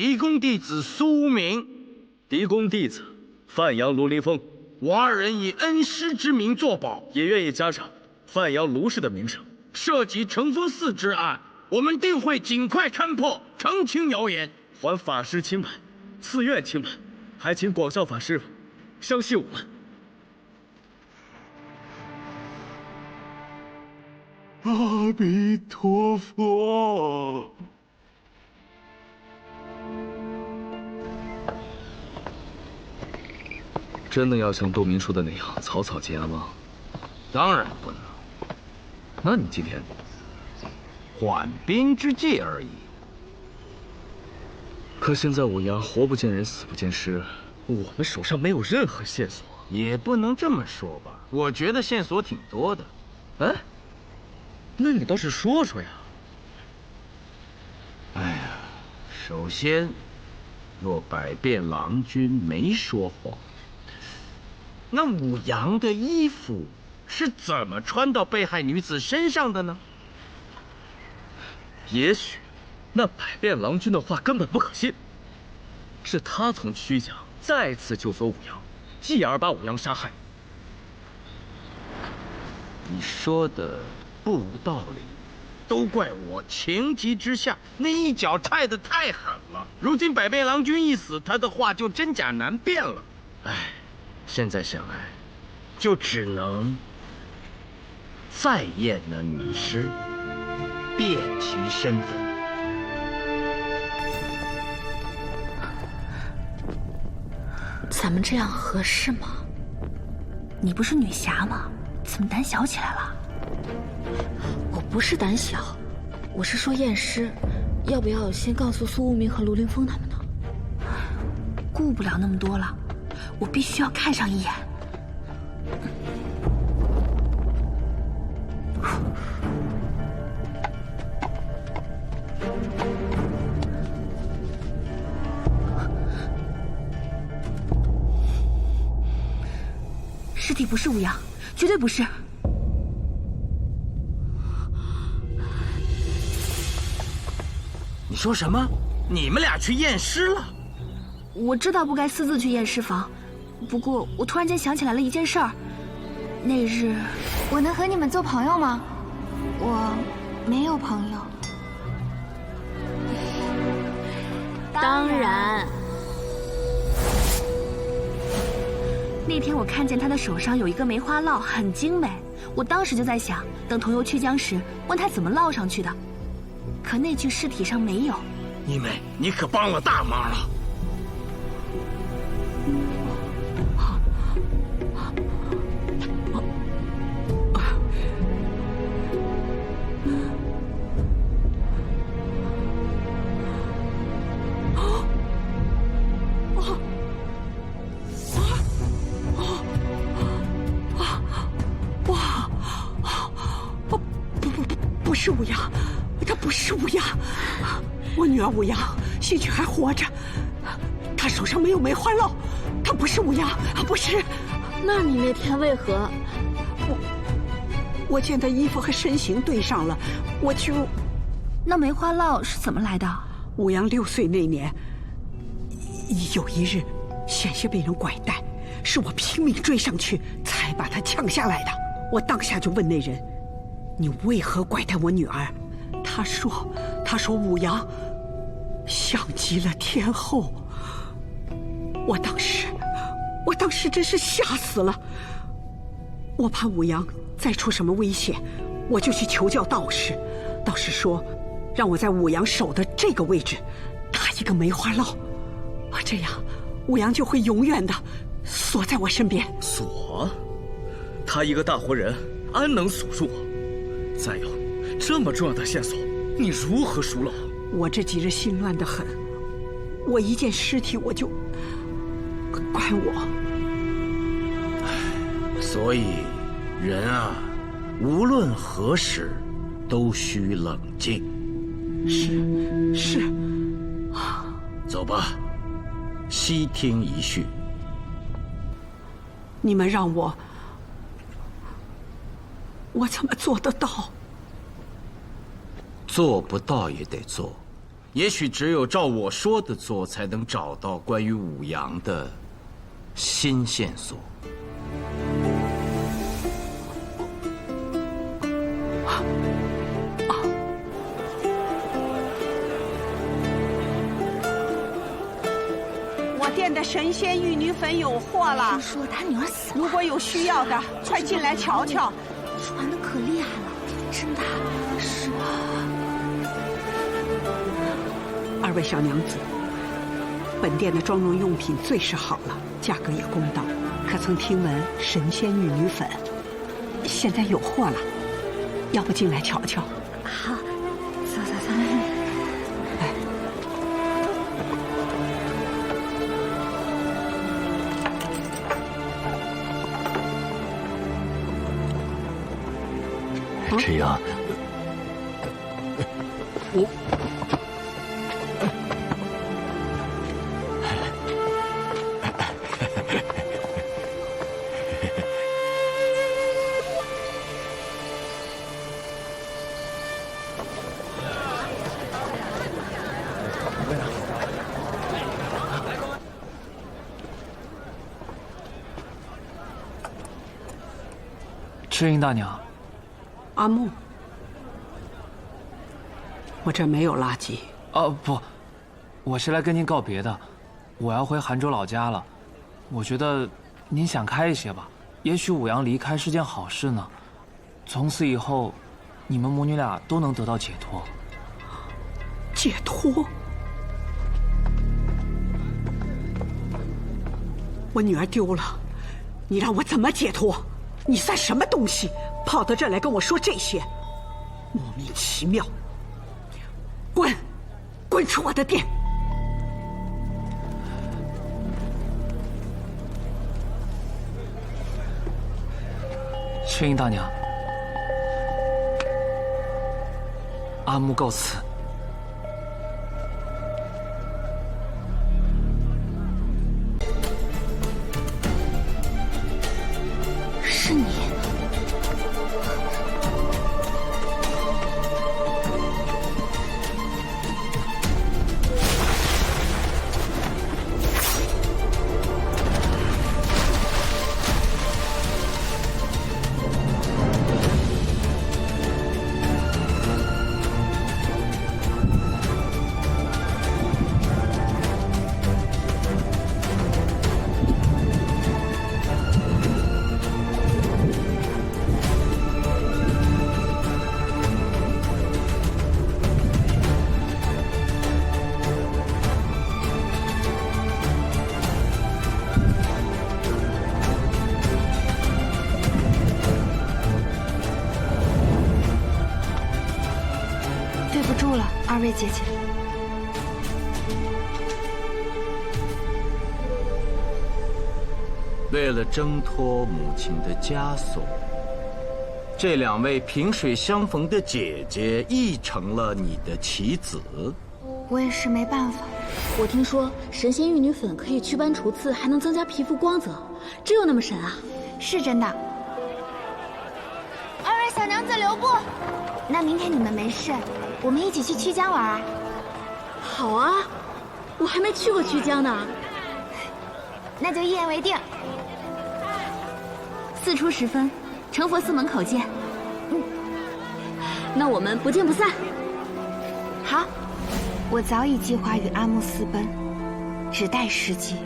嫡公弟子苏明，嫡公弟子范阳卢林峰。我二人以恩师之名作保，也愿意加上范阳卢氏的名声。涉及承风寺之案，我们定会尽快侦破，澄清谣言，还法师清白，寺院清白，还请广孝法师相信我们。阿弥陀佛。真的要像杜明说的那样草草结案吗？当然不能。那你今天缓兵之计而已。可现在五阳活不见人，死不见尸，我们手上没有任何线索。也不能这么说吧，我觉得线索挺多的。哎，那你倒是说说呀。哎呀，首先，若百变郎君没说谎，那武阳的衣服是怎么穿到被害女子身上的呢？也许那百变郎君的话根本不可信，是他从曲江再次救走武阳，继而把武阳杀害。你说的不无道理，都怪我情急之下，那一脚踹得太狠了。如今百变郎君一死，他的话就真假难辨了。哎，现在想来，就只能再验那女尸，辨其身份。咱们这样合适吗？你不是女侠吗？怎么胆小起来了？我不是胆小，我是说验尸，要不要先告诉苏无名和卢凌风他们呢？顾不了那么多了，我必须要看上一眼。尸体不是武阳，绝对不是。你说什么？你们俩去验尸了？我知道不该私自去验尸房，不过我突然间想起来了一件事儿。那日，我能和你们做朋友吗？我没有朋友。当然。那天我看见他的手上有一个梅花烙，很精美。我当时就在想，等同游曲江时，问他怎么烙上去的。可那具尸体上没有。一梅，你可帮了大忙了。不是武阳，他不是武阳，我女儿武阳兴许还活着，她手上没有梅花烙，她不是武阳，不是。那你那天为何？我见她衣服和身形对上了，我就……那梅花烙是怎么来的？武阳6岁那年，有一日险些被人拐带，是我拼命追上去才把她抢下来的。我当下就问那人，你为何拐带我女儿？他说武阳像极了天后。我当时真是吓死了。我怕武阳再出什么危险，我就去求教道士。道士说，让我在武阳手的这个位置打一个梅花烙，这样武阳就会永远的锁在我身边。锁？他一个大活人，安能锁住我？再有，这么重要的线索，你如何疏漏？我这几日心乱得很，我一见尸体我就怪我。所以，人啊，无论何时，都需冷静。是。走吧，悉听遗训。你们让我怎么做得到？做不到也得做，也许只有照我说的做，才能找到关于武阳的新线索。我店的神仙玉女粉有货了，听说他女儿死了，如果有需要的，快进来瞧瞧。传的可厉害了，真的是啊。二位小娘子，本店的妆容用品最是好了，价格也公道。可曾听闻神仙玉女粉现在有货了？要不进来瞧瞧？好，走走走。来，这样，我。赤英大娘，阿木，我这没有垃圾。哦不，我是来跟您告别的，我要回杭州老家了。我觉得您想开一些吧，也许武阳离开是件好事呢。从此以后，你们母女俩都能得到解脱。解脱？我女儿丢了，你让我怎么解脱？你算什么东西？跑到这儿来跟我说这些，莫名其妙！滚，滚出我的店！赤英大娘，阿木告辞。是你。对不住了，二位姐姐。为了挣脱母亲的枷锁，这两位萍水相逢的姐姐亦成了你的棋子。我也是没办法。我听说神仙玉女粉可以祛斑除刺，还能增加皮肤光泽，真有那么神啊？是真的。二位小娘子留步。那明天你们没事，我们一起去曲江玩啊。好啊，我还没去过曲江呢。那就一言为定。4出10分，成佛寺门口见。那我们不见不散。好，我早已计划与阿木私奔，只待时机。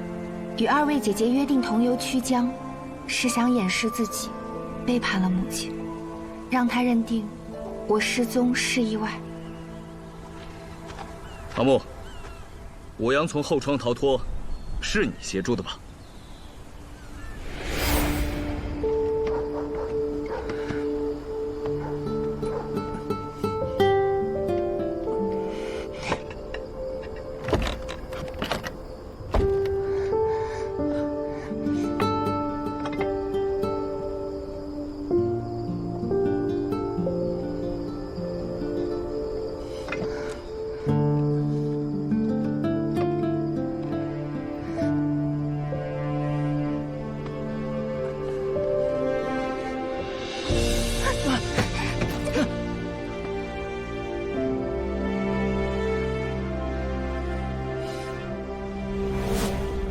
与二位姐姐约定同游曲江，是想掩饰自己背叛了母亲，让她认定我失踪是意外。阿木，武阳从后窗逃脱，是你协助的吧？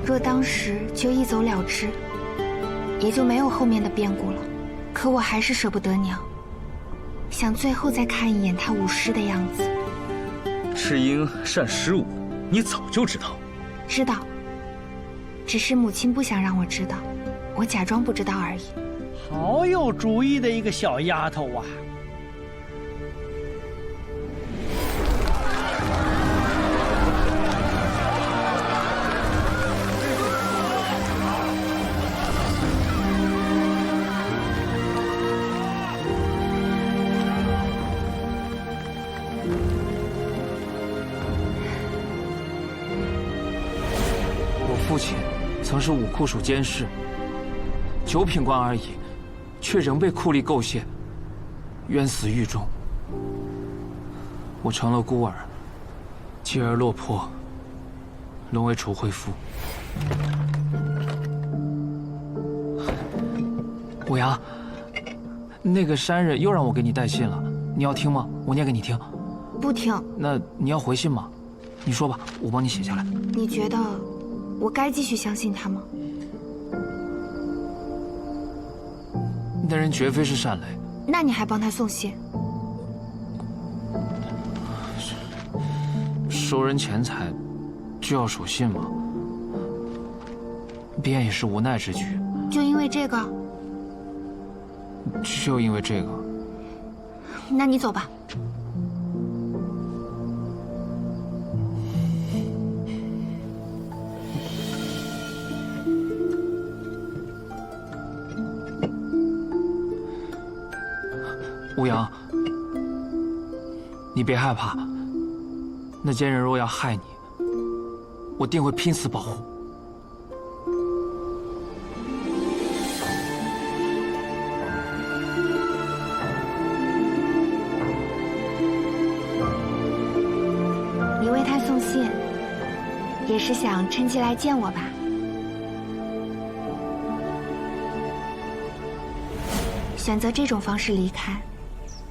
若当时就一走了之，也就没有后面的变故了。可我还是舍不得娘，想最后再看一眼她舞狮的样子。赤英善狮舞，你早就知道。知道，只是母亲不想让我知道，我假装不知道而已。好有主意的一个小丫头啊！父亲曾是武库署监事，9品官而已，却仍被酷吏构陷，冤死狱中。我成了孤儿，继而落魄，沦为楚惠夫。武阳，那个山人又让我给你带信了，你要听吗？我念给你听。不听。那你要回信吗？你说吧，我帮你写下来。你觉得我该继续相信他吗？那人绝非是善雷。那你还帮他送信？收人钱财，就要守信吗？便也是无奈之举。就因为这个？就因为这个。那你走吧。武阳，你别害怕，那奸人若要害你，我定会拼死保护。你为他送信，也是想趁机来见我吧？选择这种方式离开，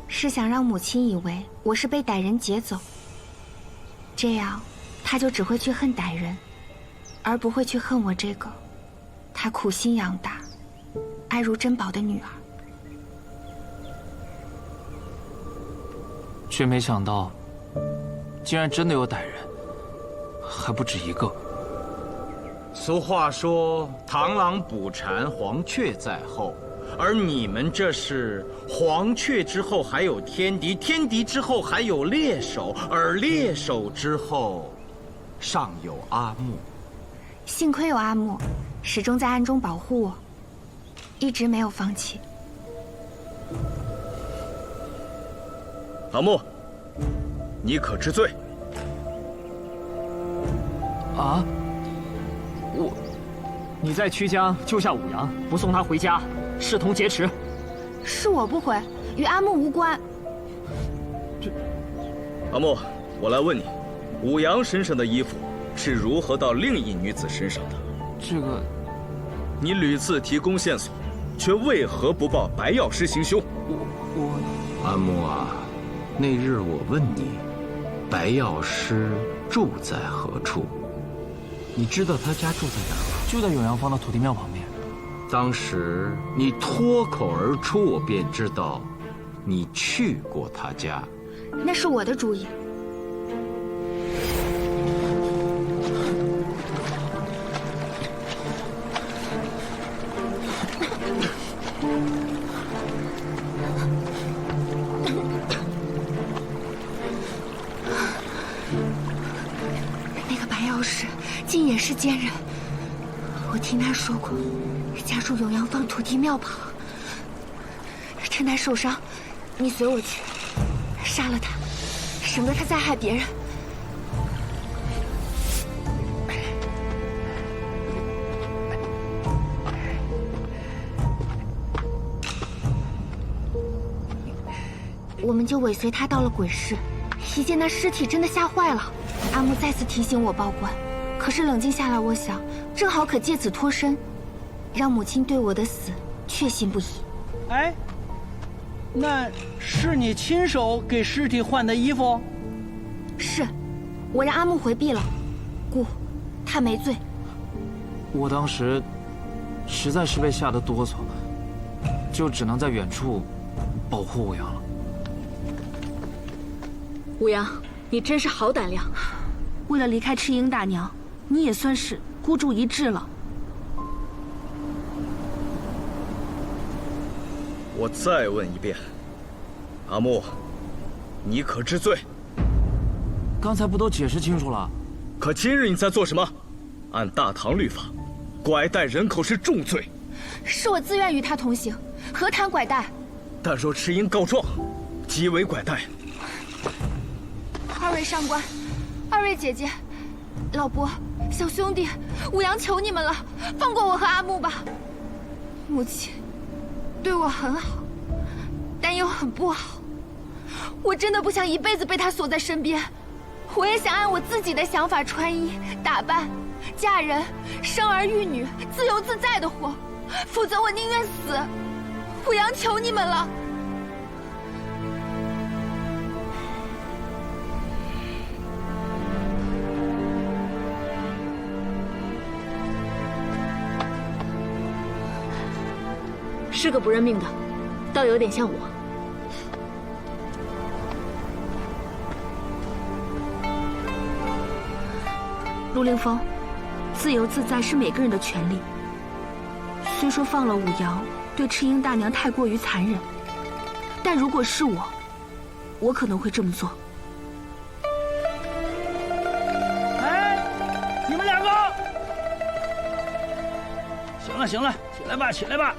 是想让母亲以为我是被歹人劫走，这样他就只会去恨歹人，而不会去恨我这个他苦心养大、爱如珍宝的女儿。却没想到，竟然真的有歹人，还不止一个。俗话说，螳螂捕蝉，黄雀在后。而你们这是黄雀之后还有天敌，天敌之后还有猎手，而猎手之后尚有阿木。幸亏有阿木，始终在暗中保护我，一直没有放弃。阿木，你可知罪？啊？你在曲江救下武阳，不送他回家，视同劫持。是我不回，与阿木无关。阿木，我来问你，武阳身上的衣服是如何到另一女子身上的？这个，你屡次提供线索，却为何不报白药师行凶？阿木啊，那日我问你，白药师住在何处？你知道他家住在哪儿吗？就在永阳坊的土地庙旁边。当时你脱口而出，我便知道你去过他家。那是我的主意。那个白药师竟也是奸人，我听他说过，家住永阳坊土地庙旁。趁他受伤，你随我去，杀了他，省得他再害别人。我们就尾随他到了鬼市，一见那尸体，真的吓坏了。阿木再次提醒我报官，可是冷静下来，我想正好可借此脱身，让母亲对我的死确信不疑。哎，那是你亲手给尸体换的衣服？是，我让阿木回避了，故他没罪。我当时实在是被吓得哆嗦，就只能在远处保护武阳了。武阳，你真是好胆量！为了离开赤英大娘，你也算是孤注一掷了。我再问一遍，阿木，你可知罪？刚才不都解释清楚了？可今日你在做什么？按大唐律法，拐带人口是重罪。是我自愿与他同行，何谈拐带？但若赤英告状，即为拐带。二位上官，二位姐姐，老伯，小兄弟，武阳求你们了，放过我和阿木吧。母亲对我很好，但又很不好。我真的不想一辈子被他锁在身边。我也想按我自己的想法穿衣打扮、嫁人、生儿育女，自由自在的活。否则我宁愿死。武阳求你们了。是个不认命的，倒有点像我。陆凌风，自由自在是每个人的权利。虽说放了武阳对赤英大娘太过于残忍，但如果是我可能会这么做。哎，你们两个，行了行了，起来吧起来吧。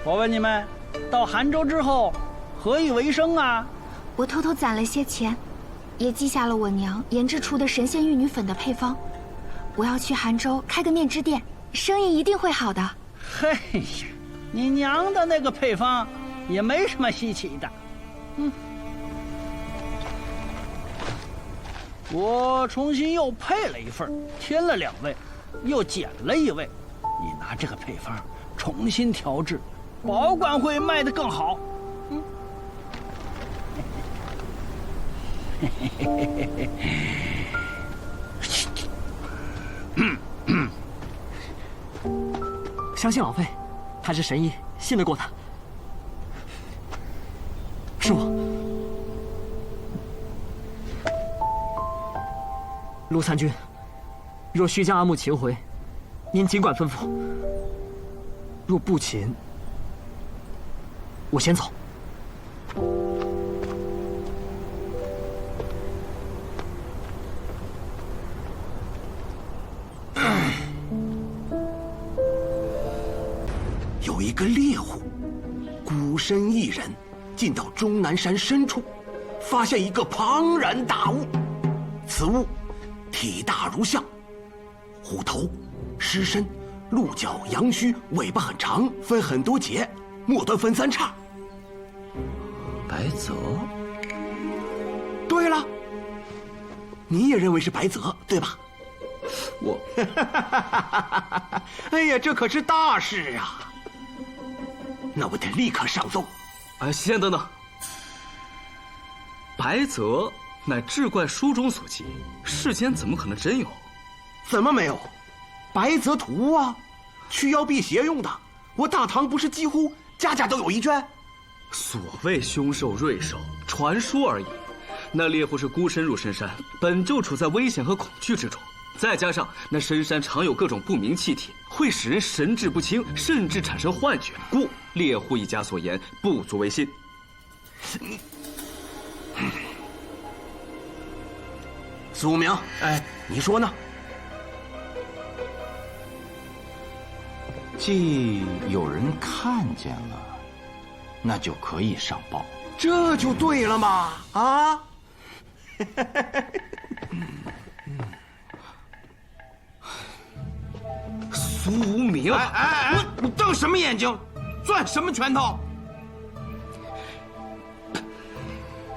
我问你们，到杭州之后何以为生啊？我偷偷攒了些钱，也记下了我娘研制出的神仙玉女粉的配方。我要去杭州开个面织店，生意一定会好的。嘿呀，你娘的那个配方也没什么稀奇的。我重新又配了一份，添了2味，又减了1味。你拿这个配方重新调制，保管会卖得更好。相信老费，他是神医，信得过他。师傅，陆参军，若需将阿木擒回，您尽管吩咐；若不擒，我先走。有一个猎户，孤身一人，进到终南山深处，发现一个庞然大物。此物体大如象，虎头、狮身、鹿角、羊须，尾巴很长，分很多节，末端分3叉。白泽？对了，你也认为是白泽，对吧？我，哎呀，这可是大事啊！那我得立刻上奏。先等等，白泽乃志怪书中所记，世间怎么可能真有？怎么没有？白泽图啊，驱妖辟邪用的。我大唐不是几乎家家都有一卷？所谓凶兽瑞兽，传说而已。那猎户是孤身入深山，本就处在危险和恐惧之中。再加上那深山常有各种不明气体，会使人神志不清，甚至产生幻觉，故猎户一家所言不足为信。苏明，哎，你说呢？既有人看见了，那就可以上报。这就对了嘛！啊！苏无名，你瞪什么眼睛，攥什么拳头？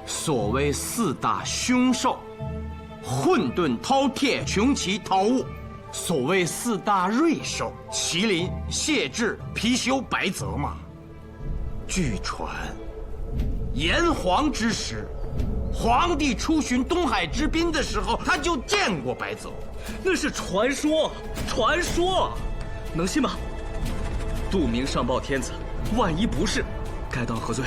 所谓4大凶兽，混沌、饕餮、穷奇、桃物；所谓4大瑞兽，麒麟、谢豸、貔貅、白泽嘛。据传，炎黄之时，皇帝出巡东海之滨的时候，他就见过白泽。那是传说，传说，能信吗？杜明上报天子，万一不是，该当何罪？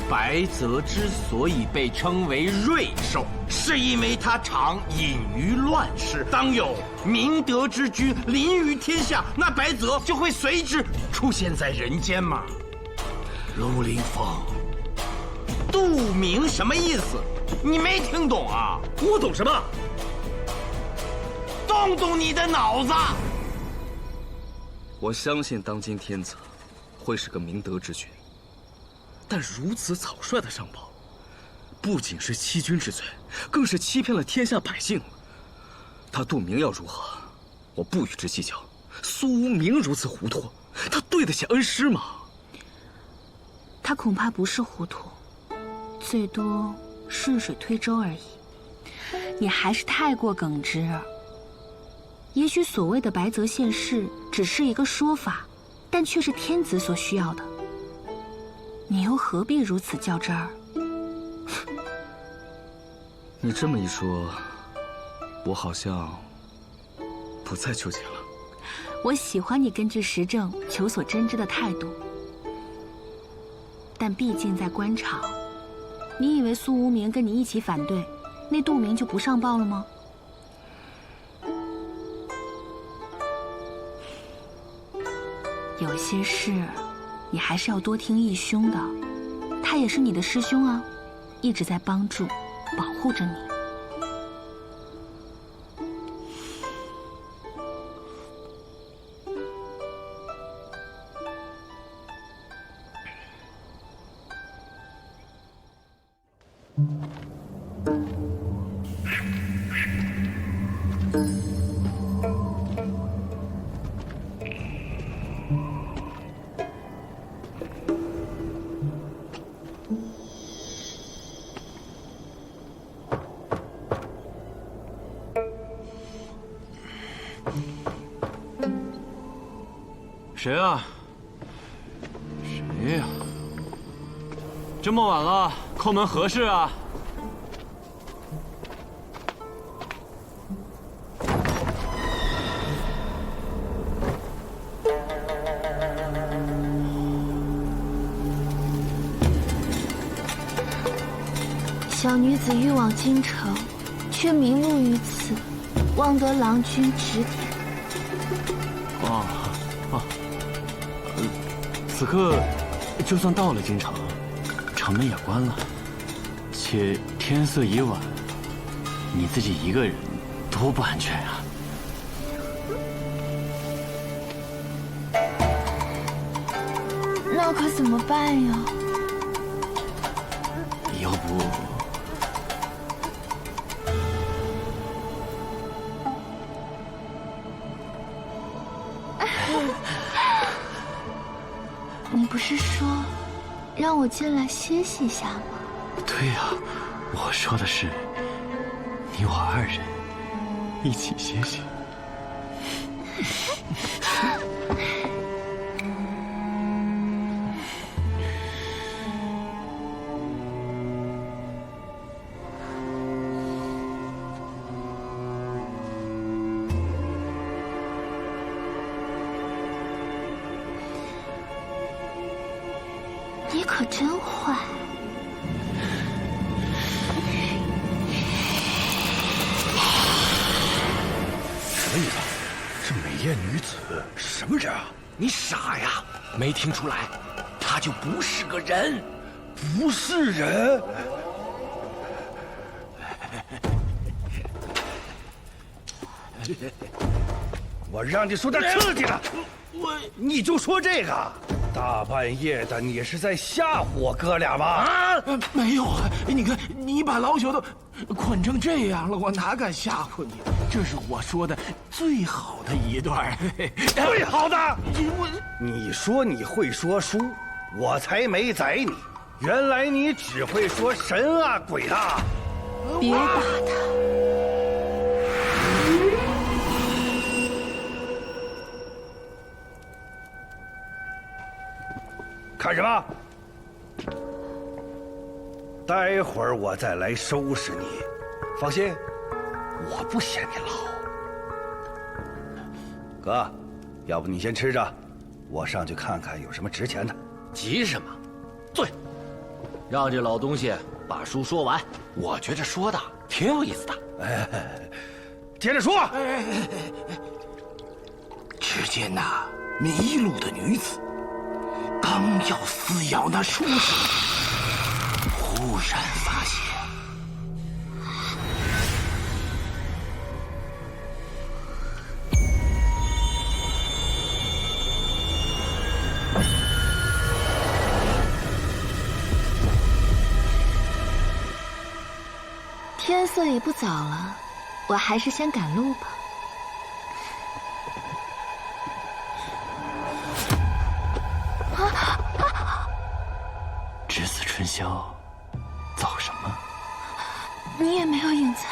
白泽之所以被称为瑞兽，是因为他常隐于乱世。当有明德之君临于天下，那白泽就会随之出现在人间嘛。陆凌风，杜明什么意思？你没听懂啊？我懂什么？动你的脑子！我相信当今天子会是个明德之君，但如此草率的上报，不仅是欺君之罪，更是欺骗了天下百姓。他杜明要如何，我不与之计较。苏无名如此糊涂，他对得起恩师吗？他恐怕不是糊涂，最多顺水推舟而已。你还是太过耿直。也许所谓的白泽现世只是一个说法，但却是天子所需要的。你又何必如此较真儿？你这么一说，我好像不再纠结了。我喜欢你根据实证求索真知的态度，但毕竟在官场，你以为苏无名跟你一起反对，那杜明就不上报了吗？有些事，你还是要多听义兄的，他也是你的师兄啊，一直在帮助、保护着你。谁啊？谁呀？这么晚了，叩门何事啊？小女子欲往京城，却迷路于此，望得郎君指点。此刻，就算到了京城，城门也关了，且天色已晚，你自己一个人多不安全啊！那可怎么办呀？要不……你不是说让我进来歇息一下吗？对呀，我说的是你我二人一起歇息。你可真坏！什么意思？这美艳女子是什么人啊？你傻呀？没听出来？她就不是个人，不是人。我让你说点刺激的，你就说这个。大半夜的，你是在吓唬我哥俩吗？啊，没有啊！你看，你把老朽都捆成这样了，我哪敢吓唬你？这是我说的最好的一段。最好的！你说你会说书，我才没宰你。原来你只会说神啊鬼啊！别打他！看什么？待会儿我再来收拾你，放心，我不嫌你老。哥，要不你先吃着，我上去看看有什么值钱的。急什么？对，让这老东西把书说完。我觉着说的挺有意思的。接着说。只见那迷路的女子刚要撕咬那书时，忽然发现，天色已不早了，我还是先赶路吧。值此春宵，造什么？你也没有影子，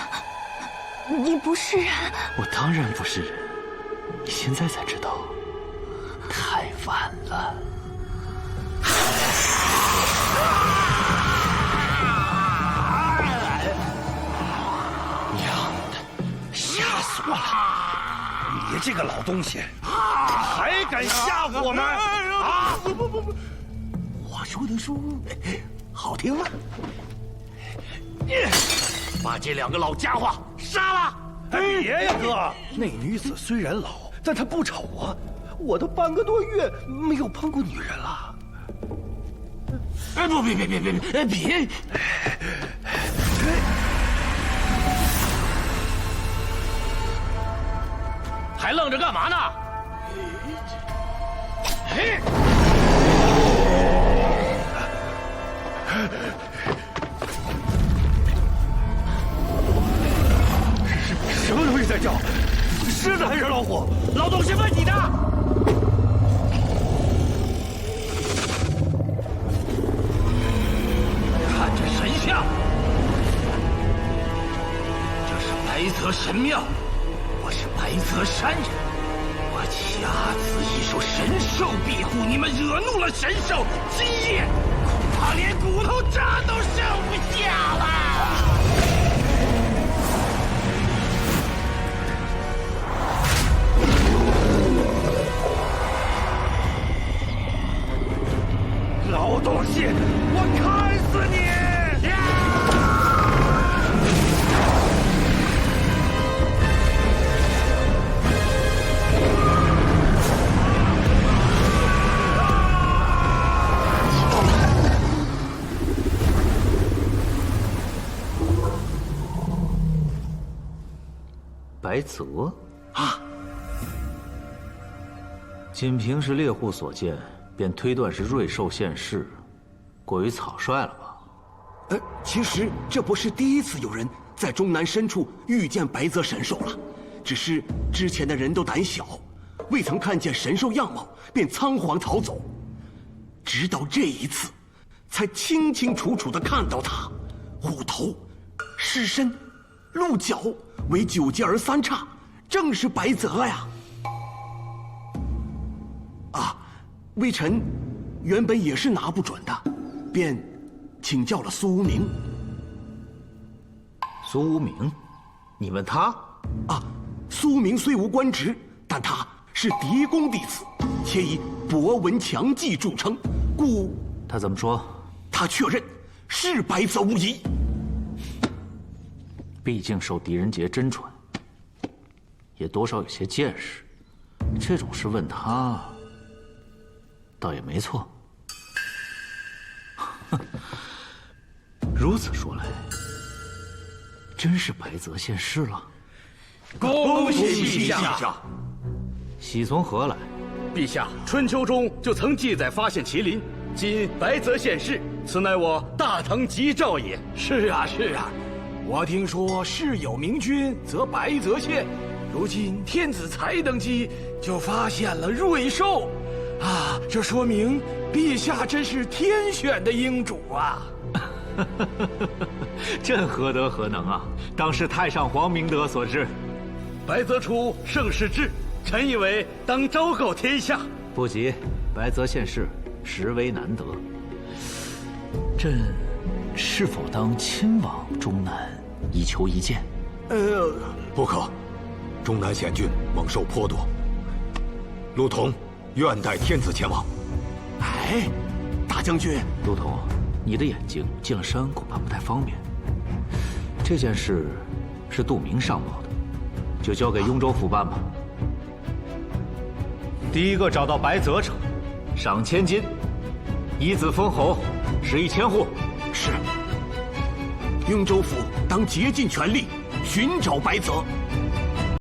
你不是人。我当然不是人，你现在才知道，太晚了。娘的，吓死我了！你这个老东西，还敢吓唬我们？啊！不！我说的书好听吗？把这两个老家伙杀了！别呀，哥！那女子虽然老，但她不丑啊！我都半个多月没有碰过女人了。别！还愣着干嘛呢？什么东西在叫？狮子还是老虎？老东西问你的。看这神像，这是白泽神庙，我是白泽山人，我掐此一手神兽庇护，你们惹怒了神兽，今夜恐怕连骨头渣都剩不下了。老东西，我砍死你！白泽啊，仅凭是猎户所见，便推断是瑞兽现世，过于草率了吧？其实这不是第一次有人在终南深处遇见白泽神兽了，只是之前的人都胆小，未曾看见神兽样貌，便仓皇逃走。直到这一次，才清清楚楚地看到它，虎头、狮身、鹿角为9节而3叉，正是白泽呀！啊，微臣原本也是拿不准的，便请教了苏无名。苏无名，你问他？啊，苏无名虽无官职，但他是嫡公弟子，且以博闻强记著称，故他怎么说？他确认是白泽无疑。毕竟受狄仁杰真传，也多少有些见识，这种事问他，倒也没错。如此说来，真是白泽现世了。恭喜陛下！喜从何来？陛下，春秋中就曾记载发现麒麟，今白泽现世，此乃我大唐吉兆也。是啊，是啊，我听说世有明君则白泽现，如今天子才登基，就发现了瑞兽，啊，这说明陛下真是天选的英主啊！朕何德何能啊？当是太上皇明德所致。白泽出盛世志，臣以为当昭告天下。不急，白泽现世实为难得。朕是否当亲往中南，以求一见？不可，中南险峻，猛兽颇多。陆童愿带天子前往。哎，大将军，陆童，你的眼睛进了山恐怕不太方便。这件事是杜明上报的，就交给雍州府办吧。第一个找到白泽者，赏1000金，以子封侯，食邑1000户。是。雍州府当竭尽全力寻找白泽。